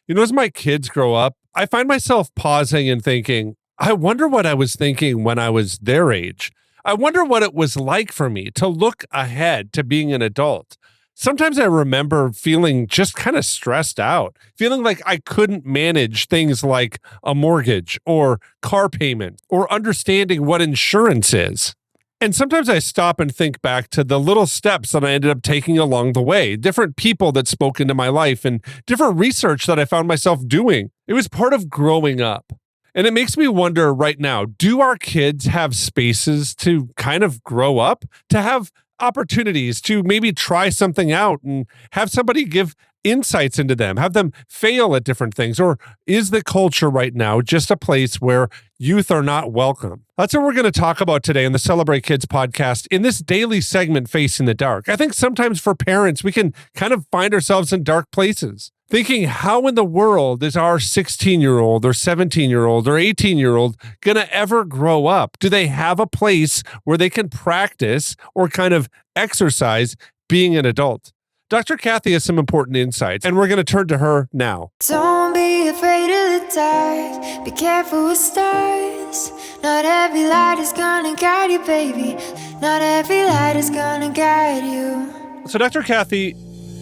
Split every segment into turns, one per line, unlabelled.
As my kids grow up, I find myself pausing and thinking, I wonder what I was thinking when I was their age. I wonder what it was like for me to look ahead to being an adult. Sometimes I remember feeling just kind of stressed out, feeling like I couldn't manage things like a mortgage or car payment or understanding what insurance is. And sometimes I stop and think back to the little steps that I ended up taking along the way, different people that spoke into my life, and different research that I found myself doing. It was part of growing up. And it makes me wonder right now, do our kids have spaces to kind of grow up, to have opportunities to maybe try something out and have somebody give insights into them, have them fail at different things? Or is the culture right now just a place where youth are not welcome? That's what we're going to talk about today in the Celebrate Kids podcast in this daily segment, Facing the Dark. I think sometimes for parents, we can kind of find ourselves in dark places, thinking, how in the world is our 16-year-old or 17-year-old or 18-year-old going to ever grow up? Do they have a place where they can practice or kind of exercise being an adult? Dr. Kathy has some important insights, and we're going to turn to her now.
Don't be afraid of the dark. Be careful with stars. Not every light is gonna guide you, baby. Not every light is gonna guide you.
So, Dr. Kathy,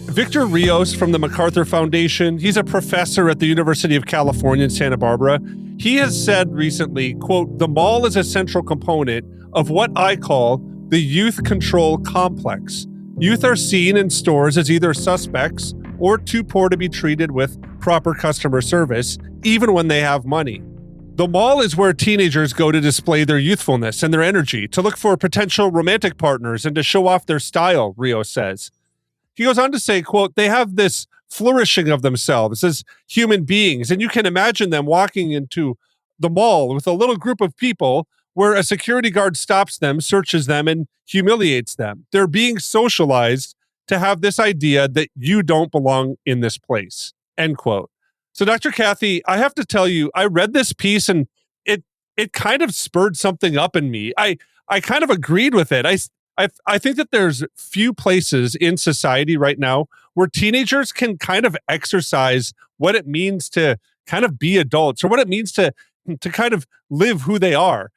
Victor Rios from the MacArthur Foundation, he's a professor at the University of California in Santa Barbara. He has said recently, quote, "The mall is a central component of what I call the youth control complex. Youth are seen in stores as either suspects or too poor to be treated with proper customer service, even when they have money. The mall is where teenagers go to display their youthfulness and their energy, to look for potential romantic partners and to show off their style," Rios says. He goes on to say, quote, "They have this flourishing of themselves as human beings, and you can imagine them walking into the mall with a little group of people where a security guard stops them, searches them, and humiliates them. They're being socialized to have this idea that you don't belong in this place," end quote. So, Dr. Kathy, I have to tell you, I read this piece and it kind of spurred something up in me. I kind of agreed with it. I think that there's few places in society right now where teenagers can kind of exercise what it means to kind of be adults, or what it means to kind of live who they are.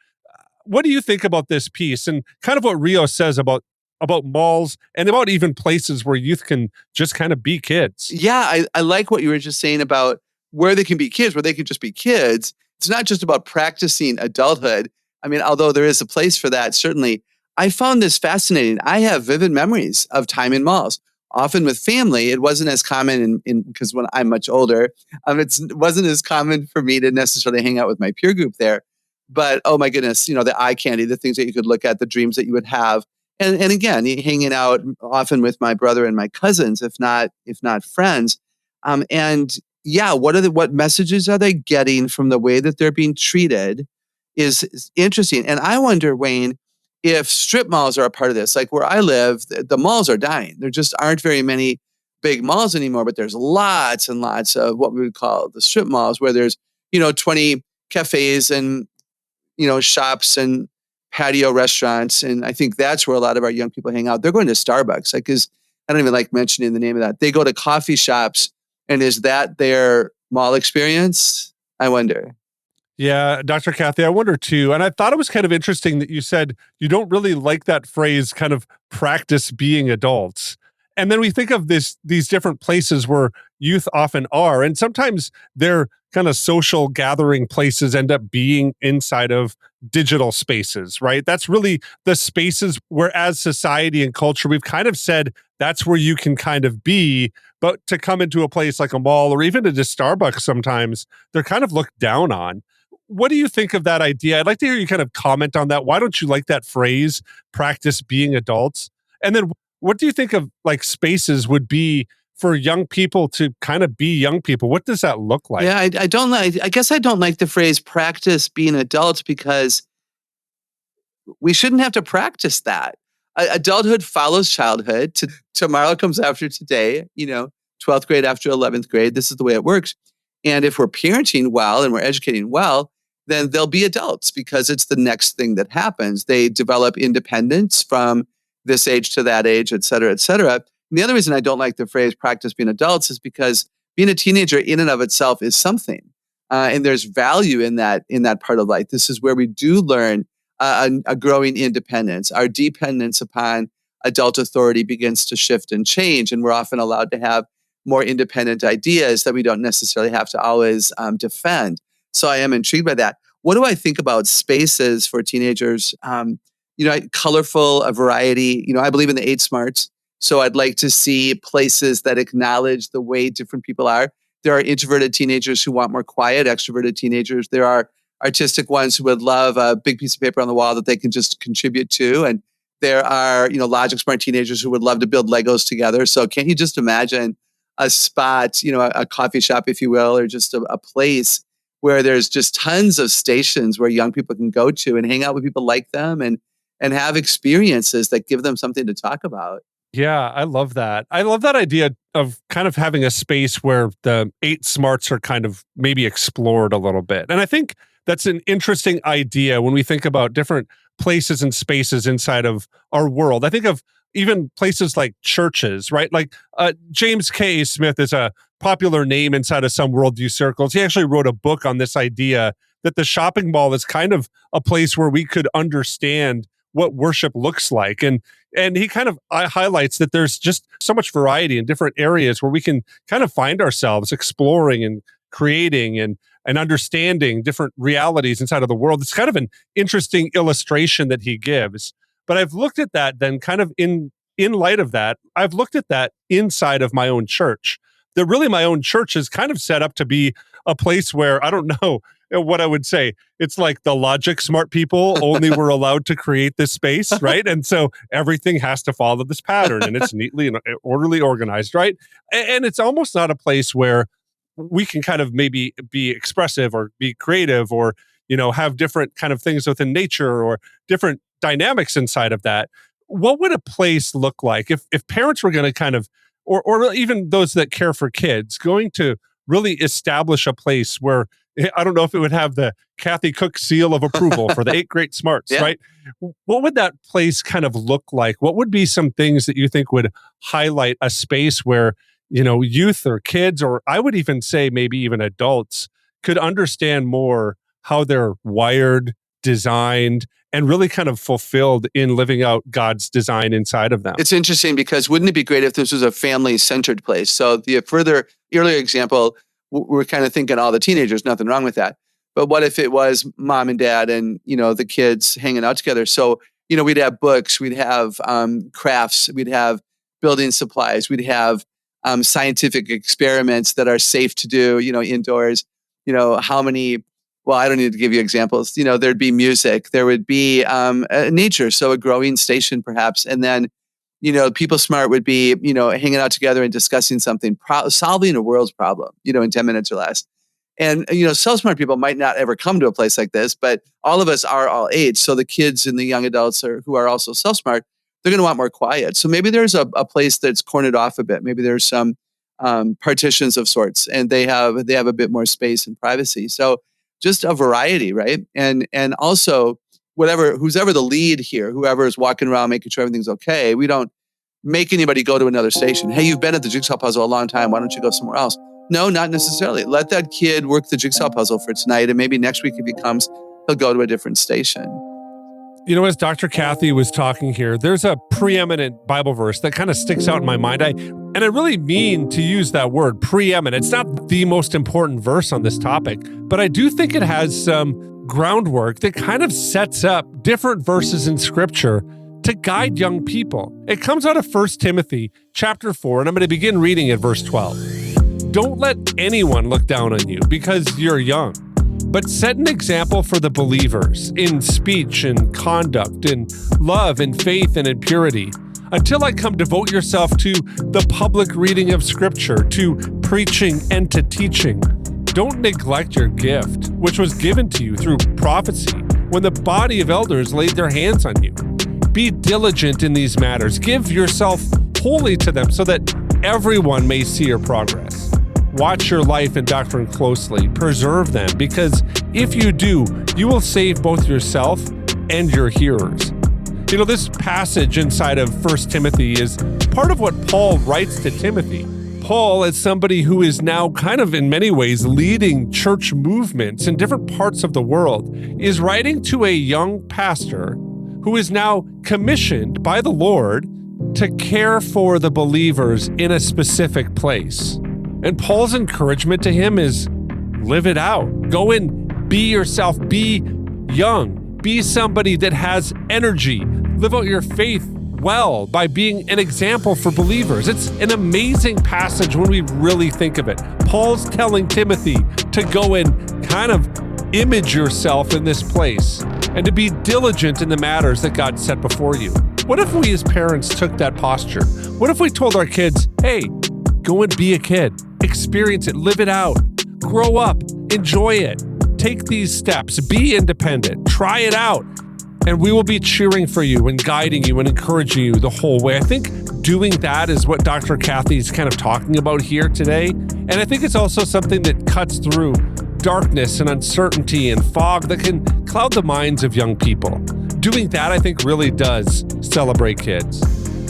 What do you think about this piece and kind of what Rios says about malls and about even places where youth can just kind of be kids?
Yeah, I like what you were just saying about where they can be kids, where they can just be kids. It's not just about practicing adulthood. I mean, although there is a place for that, certainly. I found this fascinating. I have vivid memories of time in malls, often with family. It wasn't as common because when I'm much older, it wasn't as common for me to necessarily hang out with my peer group there. But oh my goodness, the eye candy, the things that you could look at, the dreams that you would have. And again, hanging out often with my brother and my cousins, if not friends. And yeah, what messages are they getting from the way that they're being treated is interesting. And I wonder, Wayne, if strip malls are a part of this. Like where I live, the malls are dying. There just aren't very many big malls anymore, but there's lots and lots of what we would call the strip malls, where there's 20 cafes and shops and patio restaurants. And I think that's where a lot of our young people hang out. They're going to Starbucks. I don't even like mentioning the name of that. They go to coffee shops. And is that their mall experience? I wonder.
Yeah, Dr. Kathy, I wonder too. And I thought it was kind of interesting that you said you don't really like that phrase, kind of practice being adults. And then we think of these different places where youth often are. And sometimes their kind of social gathering places end up being inside of digital spaces, right? That's really the spaces where, as society and culture, we've kind of said that's where you can kind of be. But to come into a place like a mall or even into Starbucks, sometimes they're kind of looked down on. What do you think of that idea? I'd like to hear you kind of comment on that. Why don't you like that phrase, practice being adults? And then what do you think of like spaces would be for young people to kind of be young people? What does that look like?
Yeah, I guess I don't like the phrase practice being adults, because we shouldn't have to practice that. Adulthood follows childhood. Tomorrow comes after today, 12th grade after 11th grade. This is the way it works. And if we're parenting well and we're educating well, then they'll be adults, because it's the next thing that happens. They develop independence from this age to that age, et cetera, et cetera. And the other reason I don't like the phrase practice being adults is because being a teenager in and of itself is something. And there's value in that part of life. This is where we do learn a growing independence. Our dependence upon adult authority begins to shift and change, and we're often allowed to have more independent ideas that we don't necessarily have to always defend. So I am intrigued by that. What do I think about spaces for teenagers? Colorful, a variety. I believe in the 8 smarts. So I'd like to see places that acknowledge the way different people are. There are introverted teenagers who want more quiet, extroverted teenagers. There are artistic ones who would love a big piece of paper on the wall that they can just contribute to. And there are, logic smart teenagers who would love to build Legos together. So can't you just imagine a spot, a coffee shop, if you will, or just a place where there's just tons of stations where young people can go to and hang out with people like them and have experiences that give them something to talk about.
Yeah, I love that. I love that idea of kind of having a space where the 8 smarts are kind of maybe explored a little bit. And I think that's an interesting idea when we think about different places and spaces inside of our world. I think of even places like churches, right? Like James K. Smith is a popular name inside of some worldview circles. He actually wrote a book on this idea that the shopping mall is kind of a place where we could understand what worship looks like. And he kind of highlights that there's just so much variety in different areas where we can kind of find ourselves exploring and creating and understanding different realities inside of the world. It's kind of an interesting illustration that he gives. But I've looked at that then kind of in light of that, I've looked at that inside of my own church. That really my own church is kind of set up to be a place where, I don't know what I would say. It's like the logic smart people only were allowed to create this space, right? And so everything has to follow this pattern and it's neatly and orderly organized, right? And it's almost not a place where we can kind of maybe be expressive or be creative or, have different kind of things within nature or different dynamics inside of that. What would a place look like if parents were going to kind of, or even those that care for kids, going to really establish a place where, I don't know if it would have the Kathy Cook seal of approval for the 8 great smarts,
Yeah.
right? What would that place kind of look like? What would be some things that you think would highlight a space where, youth or kids, or I would even say maybe even adults could understand more how they're wired, designed, and really kind of fulfilled in living out God's design inside of them?
It's interesting because wouldn't it be great if this was a family-centered place? So the earlier example, we're kind of thinking all the teenagers, nothing wrong with that. But what if it was mom and dad and, the kids hanging out together? So, we'd have books, we'd have crafts, we'd have building supplies, we'd have scientific experiments that are safe to do, indoors. I don't need to give you examples. There'd be music, there would be nature, so a growing station perhaps. And then, people smart would be, hanging out together and discussing something, solving a world's problem, in 10 minutes or less. And, self-smart people might not ever come to a place like this, but all of us are all age. So the kids and the young adults who are also self-smart, they're going to want more quiet. So maybe there's a place that's cornered off a bit. Maybe there's some partitions of sorts, and they have a bit more space and privacy. So just a variety, right? And also who's ever the lead here, whoever is walking around making sure everything's okay, we don't make anybody go to another station. Hey, you've been at the jigsaw puzzle a long time. Why don't you go somewhere else? No, not necessarily. Let that kid work the jigsaw puzzle for tonight, and maybe next week if he comes, he'll go to a different station.
As Dr. Kathy was talking here, there's a preeminent Bible verse that kind of sticks out in my mind. I really mean to use that word, preeminent. It's not the most important verse on this topic, but I do think it has some groundwork that kind of sets up different verses in Scripture to guide young people. It comes out of 1 Timothy chapter 4, and I'm going to begin reading at verse 12. Don't let anyone look down on you because you're young, but set an example for the believers in speech and conduct, in love and faith and in purity. Until I come, devote yourself to the public reading of Scripture, to preaching and to teaching. Don't neglect your gift, which was given to you through prophecy, when the body of elders laid their hands on you. Be diligent in these matters. Give yourself wholly to them so that everyone may see your progress. Watch your life and doctrine closely. Preserve them, because if you do, you will save both yourself and your hearers. This passage inside of 1 Timothy is part of what Paul writes to Timothy. Paul, as somebody who is now kind of in many ways leading church movements in different parts of the world, is writing to a young pastor who is now commissioned by the Lord to care for the believers in a specific place. And Paul's encouragement to him is live it out. Go and be yourself. Be young. Be somebody that has energy. Live out your faith well by being an example for believers. It's an amazing passage when we really think of it. Paul's telling Timothy to go and kind of image yourself in this place and to be diligent in the matters that God set before you. What if we as parents took that posture? What if we told our kids, hey, go and be a kid, experience it, live it out, grow up, enjoy it, take these steps, be independent, try it out, and we will be cheering for you and guiding you and encouraging you the whole way. I think doing that is what Dr. Kathy is kind of talking about here today. And I think it's also something that cuts through darkness and uncertainty and fog that can cloud the minds of young people. Doing that, I think, really does celebrate kids.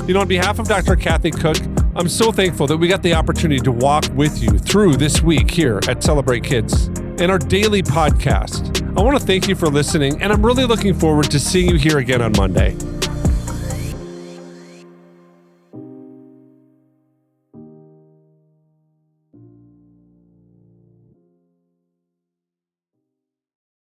You know, on behalf of Dr. Kathy Cook, I'm so thankful that we got the opportunity to walk with you through this week here at Celebrate Kids in our daily podcast. I want to thank you for listening, and I'm really looking forward to seeing you here again on Monday.